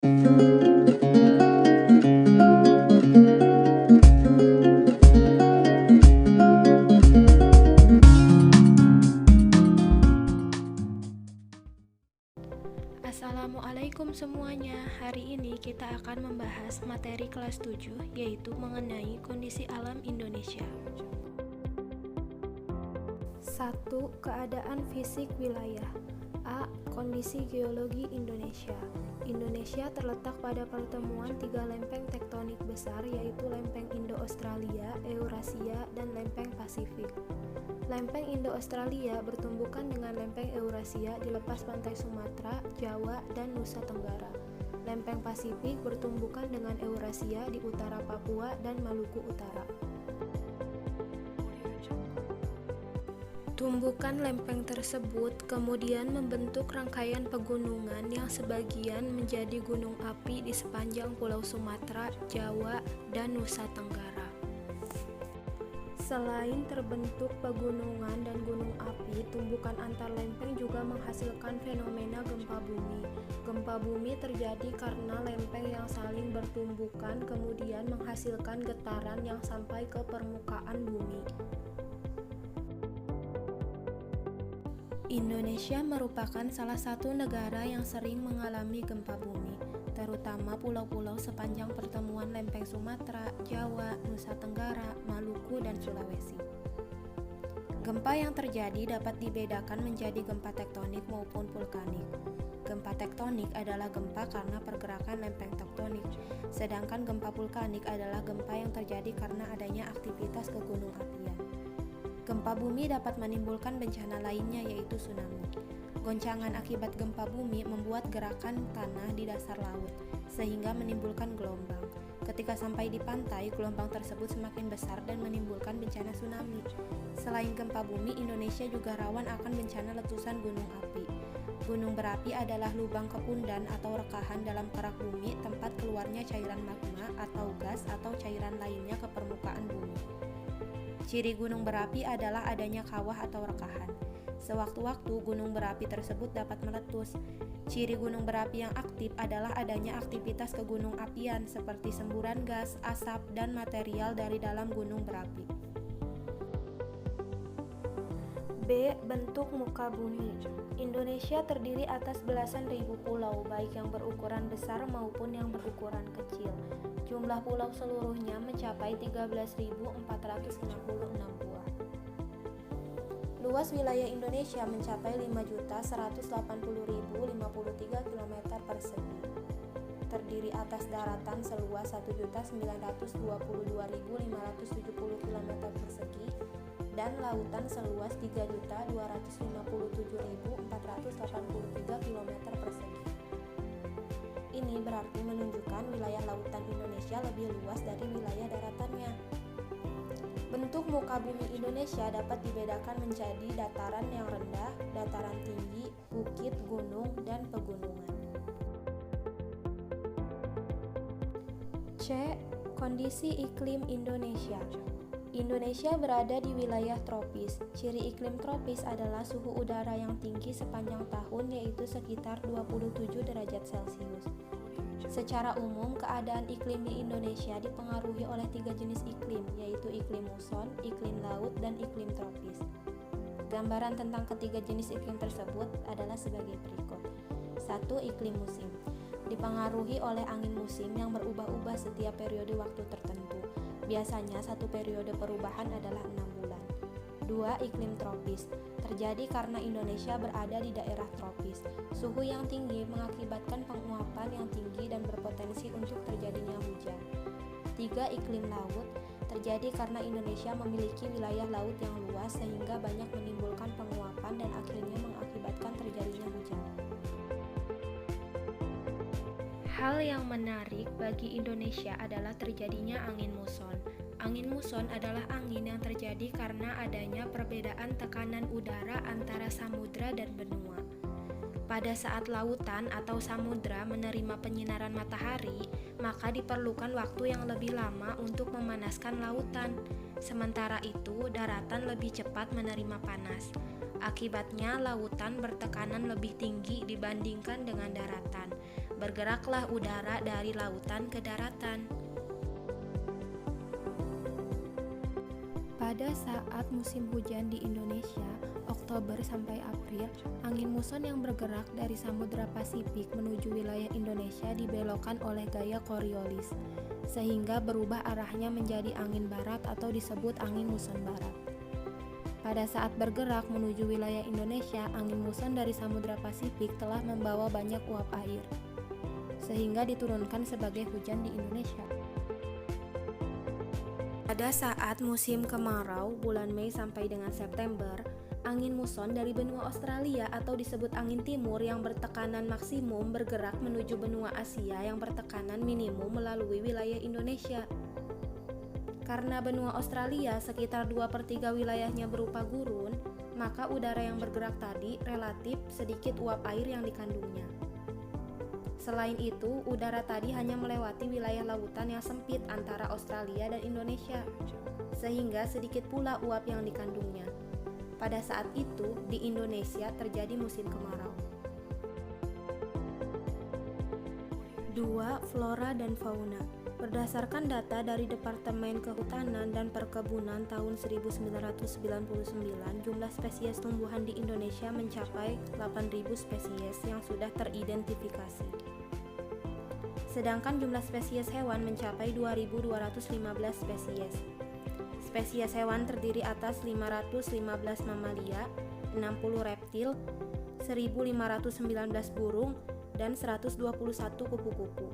Assalamualaikum semuanya. Hari ini kita akan membahas materi kelas 7 yaitu mengenai kondisi alam Indonesia. 1. Keadaan fisik wilayah. A. Kondisi geologi Indonesia. Indonesia terletak pada pertemuan 3 lempeng tektonik besar yaitu lempeng Indo-Australia, Eurasia, dan lempeng Pasifik. Lempeng Indo-Australia bertumbukan dengan lempeng Eurasia di lepas pantai Sumatera, Jawa, dan Nusa Tenggara. Lempeng Pasifik bertumbukan dengan Eurasia di utara Papua dan Maluku Utara. Tumbukan lempeng tersebut kemudian membentuk rangkaian pegunungan yang sebagian menjadi gunung api di sepanjang Pulau Sumatera, Jawa, dan Nusa Tenggara. Selain terbentuk pegunungan dan gunung api, tumbukan antar lempeng juga menghasilkan fenomena gempa bumi. Gempa bumi terjadi karena lempeng yang saling bertumbukan kemudian menghasilkan getaran yang sampai ke permukaan bumi. Indonesia merupakan salah satu negara yang sering mengalami gempa bumi, terutama pulau-pulau sepanjang pertemuan lempeng Sumatera, Jawa, Nusa Tenggara, Maluku, dan Sulawesi. Gempa yang terjadi dapat dibedakan menjadi gempa tektonik maupun vulkanik. Gempa tektonik adalah gempa karena pergerakan lempeng tektonik, sedangkan gempa vulkanik adalah gempa yang terjadi karena adanya aktivitas kegunung-apian. Gempa bumi dapat menimbulkan bencana lainnya yaitu tsunami. Goncangan akibat gempa bumi membuat gerakan tanah di dasar laut, sehingga menimbulkan gelombang. Ketika sampai di pantai, gelombang tersebut semakin besar dan menimbulkan bencana tsunami. Selain gempa bumi, Indonesia juga rawan akan bencana letusan gunung api. Gunung berapi adalah lubang kepundan atau rekahan dalam kerak bumi tempat keluarnya cairan magma atau gas atau cairan lainnya ke permukaan bumi. Ciri gunung berapi adalah adanya kawah atau rekahan. Sewaktu-waktu gunung berapi tersebut dapat meletus. Ciri gunung berapi yang aktif adalah adanya aktivitas kegunung apian seperti semburan gas, asap, dan material dari dalam gunung berapi. B. Bentuk muka bumi. Indonesia terdiri atas belasan ribu pulau, baik yang berukuran besar maupun yang berukuran kecil. Jumlah pulau seluruhnya mencapai 13.466 buah. Luas wilayah Indonesia mencapai 5.180.053 km persegi. Terdiri atas daratan seluas 1.922.570 km persegi dan lautan seluas 3.257.483 km persegi. Ini berarti menunjukkan wilayah lautan Indonesia lebih luas dari wilayah daratannya. Bentuk muka bumi Indonesia dapat dibedakan menjadi dataran yang rendah, dataran tinggi, bukit, gunung, dan pegunungan. C. Kondisi iklim Indonesia. Indonesia berada di wilayah tropis. Ciri iklim tropis adalah suhu udara yang tinggi sepanjang tahun yaitu sekitar 27 derajat Celcius. Secara umum, keadaan iklim di Indonesia dipengaruhi oleh 3 jenis iklim, yaitu iklim muson, iklim laut, dan iklim tropis. Gambaran tentang ketiga jenis iklim tersebut adalah sebagai berikut. 1. Iklim musim. Dipengaruhi oleh angin musim yang berubah-ubah setiap periode waktu tertentu. Biasanya satu periode perubahan adalah 6 bulan. 2. Iklim tropis. Terjadi karena Indonesia berada di daerah tropis. Suhu yang tinggi mengakibatkan penguapan yang tinggi dan berpotensi untuk terjadinya hujan. 3. Iklim laut. Terjadi karena Indonesia memiliki wilayah laut yang luas sehingga banyak menimbulkan penguapan dan akhirnya mengakibatkan terjadinya hujan. Hal yang menarik bagi Indonesia adalah terjadinya angin muson. Angin muson adalah angin yang terjadi karena adanya perbedaan tekanan udara antara samudra dan benua. Pada saat lautan atau samudra menerima penyinaran matahari, maka diperlukan waktu yang lebih lama untuk memanaskan lautan. Sementara itu, daratan lebih cepat menerima panas. Akibatnya, lautan bertekanan lebih tinggi dibandingkan dengan daratan. bergeraklah udara dari lautan ke daratan. Pada saat musim hujan di Indonesia, Oktober sampai April, angin muson yang bergerak dari Samudra Pasifik menuju wilayah Indonesia dibelokkan oleh gaya Coriolis, sehingga berubah arahnya menjadi angin barat atau disebut angin muson barat. Pada saat bergerak menuju wilayah Indonesia, angin muson dari Samudra Pasifik telah membawa banyak uap air, sehingga diturunkan sebagai hujan di Indonesia. Pada saat musim kemarau, bulan Mei sampai dengan September, angin muson dari benua Australia atau disebut angin timur yang bertekanan maksimum bergerak menuju benua Asia yang bertekanan minimum melalui wilayah Indonesia. Karena benua Australia sekitar 2/3 wilayahnya berupa gurun, maka udara yang bergerak tadi relatif sedikit uap air yang dikandungnya. Selain itu, udara tadi hanya melewati wilayah lautan yang sempit antara Australia dan Indonesia, sehingga sedikit pula uap yang dikandungnya. Pada saat itu, di Indonesia terjadi musim kemarau. 2. Flora dan fauna. Berdasarkan data dari Departemen Kehutanan dan Perkebunan tahun 1999, jumlah spesies tumbuhan di Indonesia mencapai 8.000 spesies yang sudah teridentifikasi. Sedangkan jumlah spesies hewan mencapai 2.215 spesies. Spesies hewan terdiri atas 515 mamalia, 60 reptil, 1.519 burung, dan 121 kupu-kupu.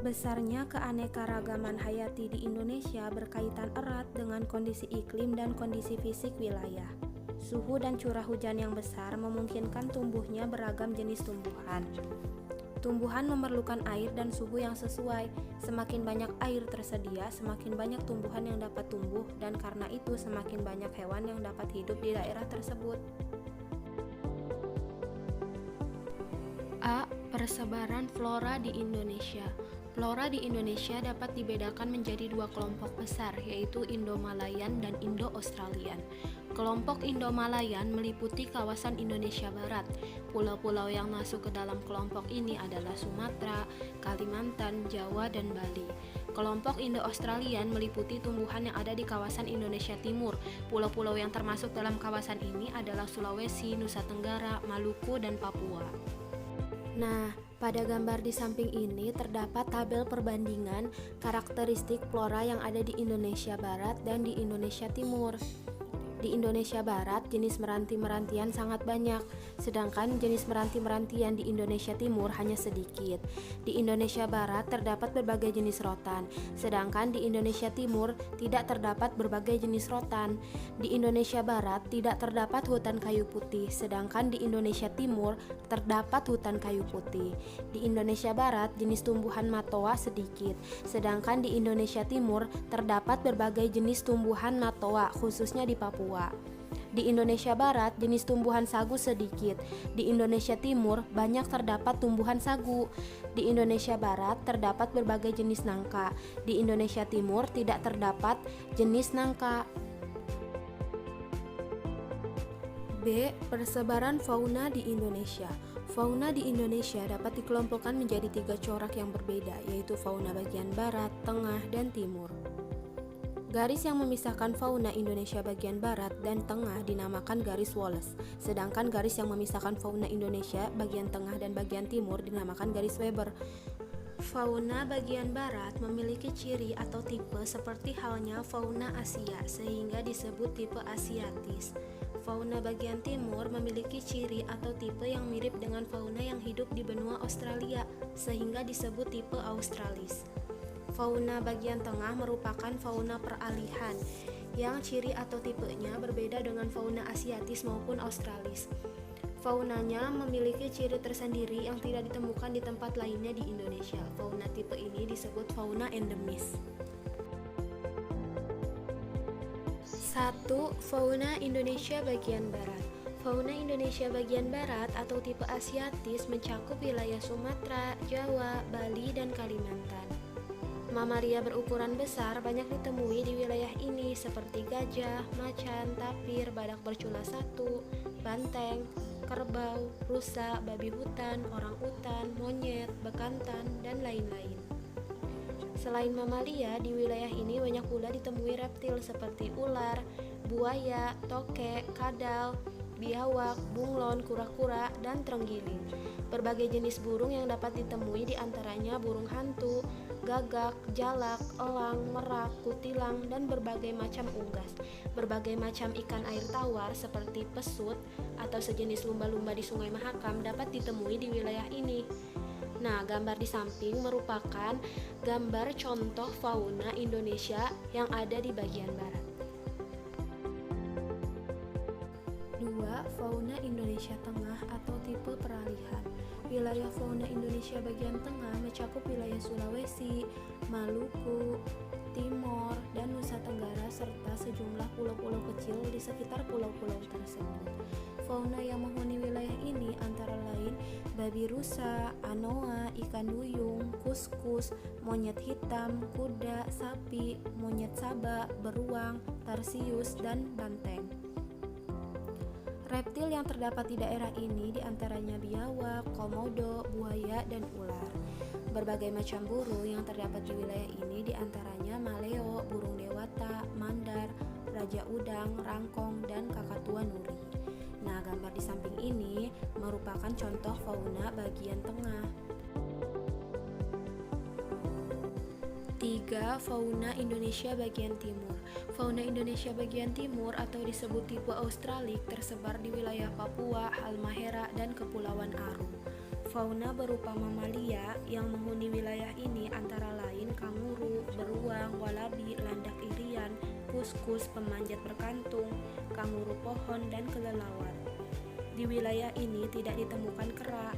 Besarnya keanekaragaman hayati di Indonesia berkaitan erat dengan kondisi iklim dan kondisi fisik wilayah. Suhu dan curah hujan yang besar memungkinkan tumbuhnya beragam jenis tumbuhan. Tumbuhan memerlukan air dan suhu yang sesuai. Semakin banyak air tersedia, semakin banyak tumbuhan yang dapat tumbuh, dan karena itu semakin banyak hewan yang dapat hidup di daerah tersebut. A. Persebaran flora di Indonesia. Flora di Indonesia dapat dibedakan menjadi dua kelompok besar, yaitu Indo-Malayan dan Indo-Australian. Kelompok Indo-Malayan meliputi kawasan Indonesia Barat. Pulau-pulau yang masuk ke dalam kelompok ini adalah Sumatera, Kalimantan, Jawa, dan Bali. Kelompok Indo-Australian meliputi tumbuhan yang ada di kawasan Indonesia Timur. Pulau-pulau yang termasuk dalam kawasan ini adalah Sulawesi, Nusa Tenggara, Maluku, dan Papua. Nah, pada gambar di samping ini terdapat tabel perbandingan karakteristik flora yang ada di Indonesia Barat dan di Indonesia Timur. Di Indonesia Barat, jenis meranti-merantian sangat banyak, sedangkan jenis meranti-merantian di Indonesia Timur hanya sedikit. Di Indonesia Barat terdapat berbagai jenis rotan, sedangkan di Indonesia Timur tidak terdapat berbagai jenis rotan. Di Indonesia Barat tidak terdapat hutan kayu putih, sedangkan di Indonesia Timur terdapat hutan kayu putih. Di Indonesia Barat, jenis tumbuhan matoa sedikit, sedangkan di Indonesia Timur terdapat berbagai jenis tumbuhan matoa, khususnya di Papua. Di Indonesia Barat, jenis tumbuhan sagu sedikit. Di Indonesia Timur, banyak terdapat tumbuhan sagu. Di Indonesia Barat, terdapat berbagai jenis nangka. Di Indonesia Timur, tidak terdapat jenis nangka. B. Persebaran fauna di Indonesia. Fauna di Indonesia dapat dikelompokkan menjadi 3 corak yang berbeda, yaitu fauna bagian barat, tengah, dan timur. Garis yang memisahkan fauna Indonesia bagian barat dan tengah dinamakan garis Wallace, sedangkan garis yang memisahkan fauna Indonesia bagian tengah dan bagian timur dinamakan garis Weber. Fauna bagian barat memiliki ciri atau tipe seperti halnya fauna Asia, sehingga disebut tipe Asiatis. Fauna bagian timur memiliki ciri atau tipe yang mirip dengan fauna yang hidup di benua Australia, sehingga disebut tipe Australis. Fauna bagian tengah merupakan fauna peralihan, yang ciri atau tipenya berbeda dengan fauna Asiatis maupun Australis. Faunanya memiliki ciri tersendiri yang tidak ditemukan di tempat lainnya di Indonesia. Fauna tipe ini disebut fauna endemis. 1. Fauna Indonesia bagian barat. Fauna Indonesia bagian barat atau tipe Asiatis mencakup wilayah Sumatera, Jawa, Bali, dan Kalimantan. Mamalia berukuran besar banyak ditemui di wilayah ini seperti gajah, macan, tapir, badak bercula satu, banteng, kerbau, rusa, babi hutan, orangutan, monyet, bekantan, dan lain-lain. Selain mamalia, di wilayah ini banyak pula ditemui reptil seperti ular, buaya, tokek, kadal, biawak, bunglon, kura-kura, dan terenggiling. Berbagai jenis burung yang dapat ditemui diantaranya burung hantu, gagak, jalak, elang, merak, kutilang, dan berbagai macam unggas. Berbagai macam ikan air tawar seperti pesut atau sejenis lumba-lumba di Sungai Mahakam dapat ditemui di wilayah ini. Nah, gambar di samping merupakan gambar contoh fauna Indonesia yang ada di bagian barat. 2. Fauna Indonesia Tengah atau tipe peralihan. Wilayah fauna Indonesia bagian tengah mencakup wilayah Sulawesi, Maluku, Timor, dan Nusa Tenggara serta sejumlah pulau-pulau kecil di sekitar pulau-pulau tersebut. Fauna yang menghuni wilayah ini antara lain babi rusa, anoa, ikan duyung, kuskus, monyet hitam, kuda, sapi, monyet saba, beruang, tarsius, dan banteng. Reptil yang terdapat di daerah ini diantaranya biawak, komodo, buaya, dan ular. Berbagai macam burung yang terdapat di wilayah ini diantaranya maleo, burung dewata, mandar, raja udang, rangkong, dan kakatua nuri. Nah, gambar di samping ini merupakan contoh fauna bagian tengah. 3. Fauna Indonesia bagian timur. Fauna Indonesia bagian timur atau disebut tipe australik tersebar di wilayah Papua, Halmahera, dan Kepulauan Aru. Fauna berupa mamalia yang menghuni wilayah ini antara lain kanguru, beruang, walabi, landak irian, kuskus, pemanjat berkantung, kanguru pohon, dan kelelawar. Di wilayah ini tidak ditemukan kera.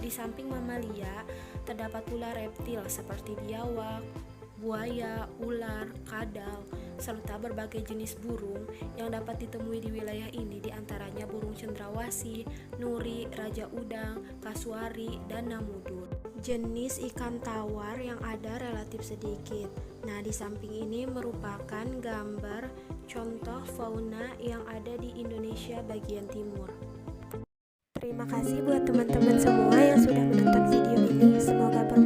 Di samping mamalia, terdapat pula reptil seperti biawak, buaya, ular, kadal, serta berbagai jenis burung yang dapat ditemui di wilayah ini diantaranya burung cendrawasih, nuri, raja udang, kasuari, dan namudur. Jenis ikan tawar yang ada relatif sedikit. Nah, di samping ini merupakan gambar contoh fauna yang ada di Indonesia bagian timur. Terima kasih buat teman-teman semua yang sudah menonton video ini. Semoga bermanfaat.